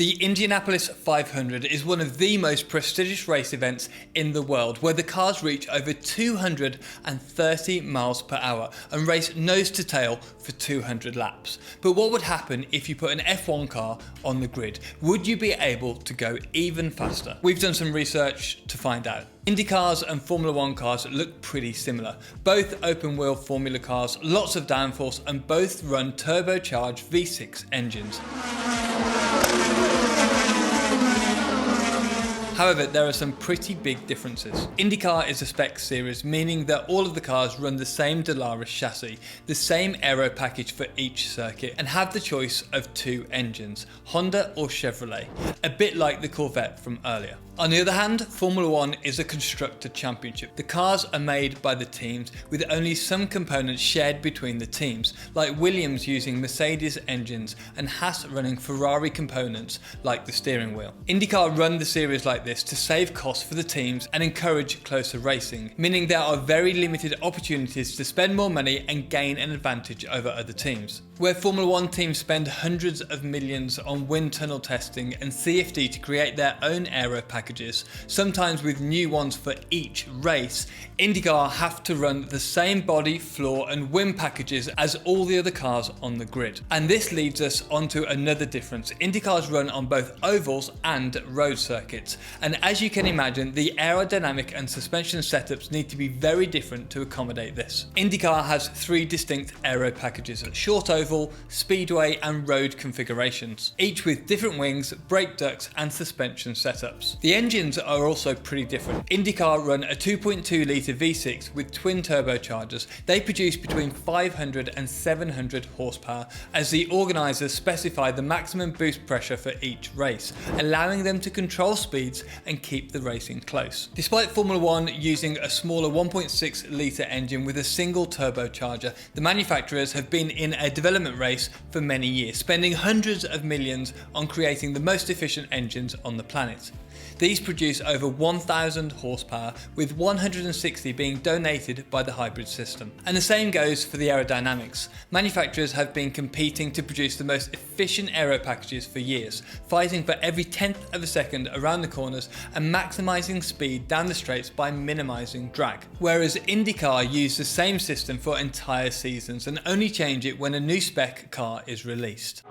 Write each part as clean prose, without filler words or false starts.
The Indianapolis 500 is one of the most prestigious race events in the world, where the cars reach over 230 miles per hour and race nose to tail for 200 laps. But what would happen if you put an F1 car on the grid? Would you be able to go even faster? We've done some research to find out. Indycars and Formula 1 cars look pretty similar. Both open wheel Formula cars, lots of downforce, and both run turbocharged V6 engines. However, there are some pretty big differences. Indycar is a spec series, meaning that all of the cars run the same Dallara chassis, the same aero package for each circuit, and have the choice of two engines, Honda or Chevrolet, a bit like the Corvette from earlier. On the other hand, Formula 1 is a constructor championship. The cars are made by the teams, with only some components shared between the teams, like Williams using Mercedes engines and Haas running Ferrari components like the steering wheel. Indycar run the series like this to save costs for the teams and encourage closer racing, meaning there are very limited opportunities to spend more money and gain an advantage over other teams. Where Formula 1 teams spend hundreds of millions on wind tunnel testing and CFD to create their own aero packages, sometimes with new ones for each race, Indycar have to run the same body, floor and wind packages as all the other cars on the grid. And this leads us onto another difference. Indycars run on both ovals and road circuits, and as you can imagine, the aerodynamic and suspension setups need to be very different to accommodate this. Indycar has three distinct aero packages: short oval, speedway and road configurations, each with different wings, brake ducts and suspension setups. The engines are also pretty different. Indycar run a 2.2 litre V6 with twin turbochargers. They produce between 500 and 700 horsepower, as the organisers specify the maximum boost pressure for each race, allowing them to control speeds and keep the racing close. Despite Formula 1 using a smaller 1.6 litre engine with a single turbocharger, the manufacturers have been in a development race for many years, spending hundreds of millions on creating the most efficient engines on the planet. These produce over 1,000 horsepower, with 160 being donated by the hybrid system. And the same goes for the aerodynamics. Manufacturers have been competing to produce the most efficient aero packages for years, fighting for every tenth of a second around the corners and maximising speed down the straights by minimising drag. Whereas IndyCar use the same system for entire seasons and only change it when a new spec car is released.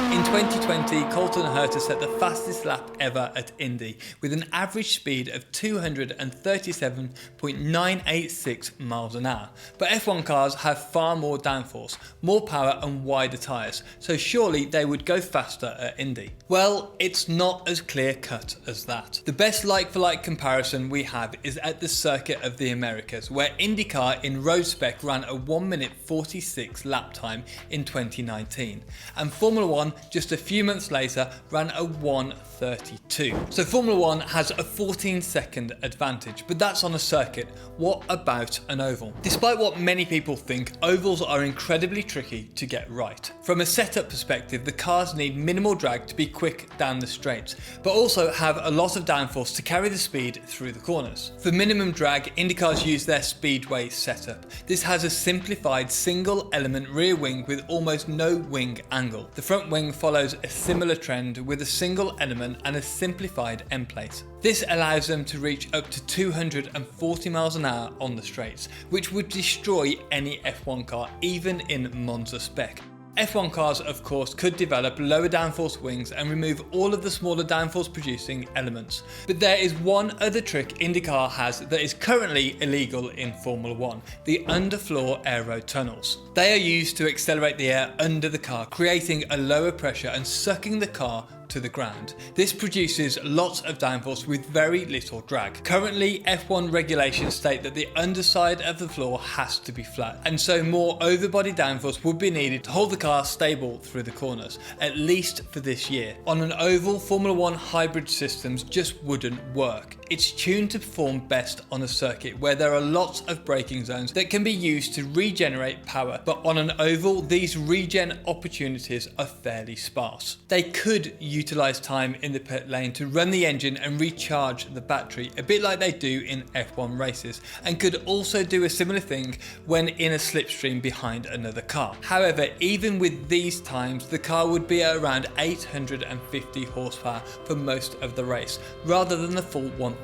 In 2020, Colton Herta set the fastest lap ever at Indy, with an average speed of 237.986 miles an hour. But F1 cars have far more downforce, more power and wider tyres, so surely they would go faster at Indy. Well, it's not as clear cut as that. The best like-for-like comparison we have is at the Circuit of the Americas, where Indycar in road spec ran a 1 minute 46 lap time in 2019, and Formula 1 just a few months later ran a 1:32. So Formula 1 has a 14-second advantage, but that's on a circuit. What about an oval? Despite what many people think, ovals are incredibly tricky to get right. From a setup perspective, the cars need minimal drag to be quick down the straights, but also have a lot of downforce to carry the speed through the corners. For minimum drag, Indycars use their speedway setup. This has a simplified single element rear wing with almost no wing angle. The front wing follows a similar trend with a single element and a simplified end plate. This allows them to reach up to 240 miles an hour on the straights, which would destroy any F1 car, even in Monza spec. F1 cars, of course, could develop lower downforce wings and remove all of the smaller downforce producing elements. But there is one other trick IndyCar has that is currently illegal in Formula 1, the underfloor aero tunnels. They are used to accelerate the air under the car, creating a lower pressure and sucking the car to the ground. This produces lots of downforce with very little drag. Currently, F1 regulations state that the underside of the floor has to be flat, and so more overbody downforce would be needed to hold the car stable through the corners, at least for this year. On an oval, Formula 1 hybrid systems just wouldn't work. It's tuned to perform best on a circuit where there are lots of braking zones that can be used to regenerate power, but on an oval, these regen opportunities are fairly sparse. They could utilize time in the pit lane to run the engine and recharge the battery, a bit like they do in F1 races, and could also do a similar thing when in a slipstream behind another car. However, even with these times, the car would be at around 850 horsepower for most of the race, rather than the full 1000.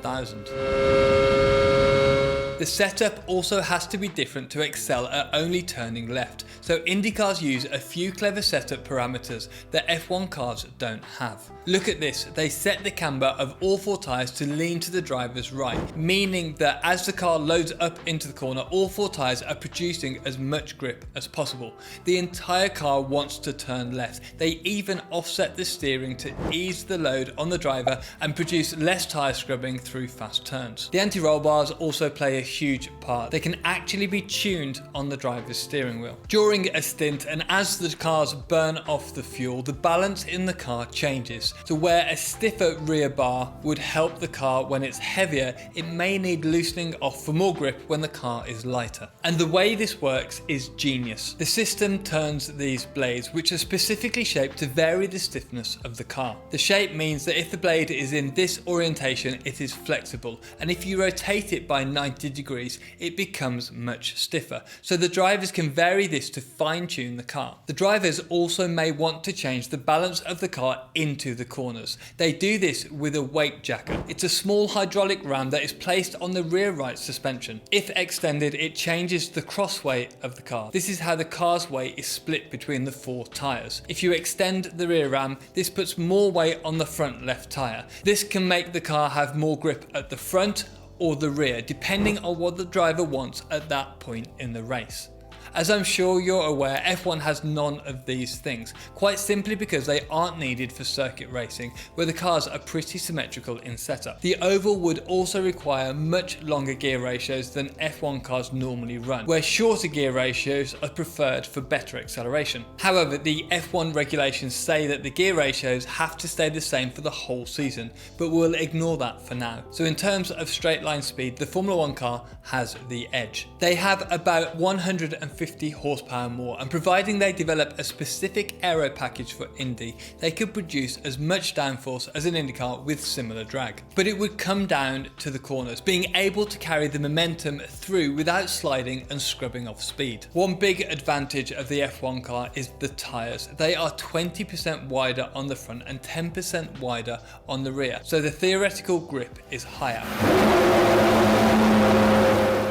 The setup also has to be different to excel at only turning left, so Indy cars use a few clever setup parameters that F1 cars don't have. Look at this, they set the camber of all four tyres to lean to the driver's right, meaning that as the car loads up into the corner, all four tyres are producing as much grip as possible. The entire car wants to turn left. They even offset the steering to ease the load on the driver and produce less tyre scrubbing through fast turns. The anti-roll bars also play a huge part. They can actually be tuned on the driver's steering wheel. During a stint and as the cars burn off the fuel, the balance in the car changes. So where a stiffer rear bar would help the car when it's heavier, it may need loosening off for more grip when the car is lighter. And the way this works is genius. The system turns these blades, which are specifically shaped to vary the stiffness of the car. The shape means that if the blade is in this orientation, it is flexible, and if you rotate it by 90 degrees, it becomes much stiffer. So the drivers can vary this to fine-tune the car. The drivers also may want to change the balance of the car into the corners. They do this with a weight jacker. It's a small hydraulic ram that is placed on the rear right suspension. If extended, it changes the cross weight of the car. This is how the car's weight is split between the four tyres. If you extend the rear ram, this puts more weight on the front left tyre. This can make the car have more grip at the front or the rear, depending on what the driver wants at that point in the race. As I'm sure you're aware, F1 has none of these things, quite simply because they aren't needed for circuit racing, where the cars are pretty symmetrical in setup. The oval would also require much longer gear ratios than F1 cars normally run, where shorter gear ratios are preferred for better acceleration. However, the F1 regulations say that the gear ratios have to stay the same for the whole season, but we'll ignore that for now. So in terms of straight line speed, the Formula 1 car has the edge. They have about 150 horsepower more, and providing they develop a specific aero package for Indy, they could produce as much downforce as an IndyCar with similar drag. But it would come down to the corners, being able to carry the momentum through without sliding and scrubbing off speed. One big advantage of the F1 car is the tyres. They are 20% wider on the front and 10% wider on the rear, so the theoretical grip is higher.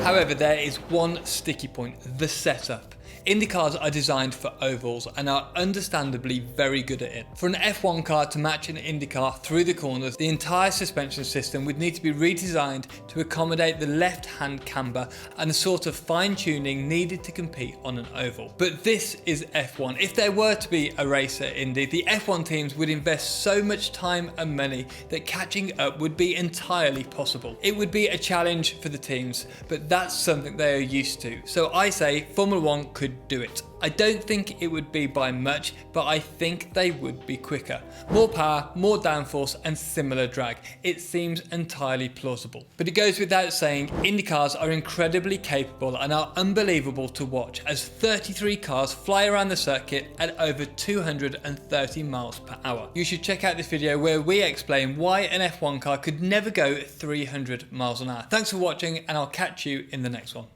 However, there is one sticky point: the setup. Indy cars are designed for ovals and are understandably very good at it. For an F1 car to match an Indy car through the corners, the entire suspension system would need to be redesigned to accommodate the left-hand camber and the sort of fine-tuning needed to compete on an oval. But this is F1. If there were to be a race at Indy, the F1 teams would invest so much time and money that catching up would be entirely possible. It would be a challenge for the teams, but that's something they are used to. So I say Formula 1 could do it. I don't think it would be by much, but I think they would be quicker. More power, more downforce, and similar drag. It seems entirely plausible. But it goes without saying, Indy cars are incredibly capable and are unbelievable to watch as 33 cars fly around the circuit at over 230 miles per hour. You should check out this video where we explain why an F1 car could never go 300 miles an hour. Thanks for watching, and I'll catch you in the next one.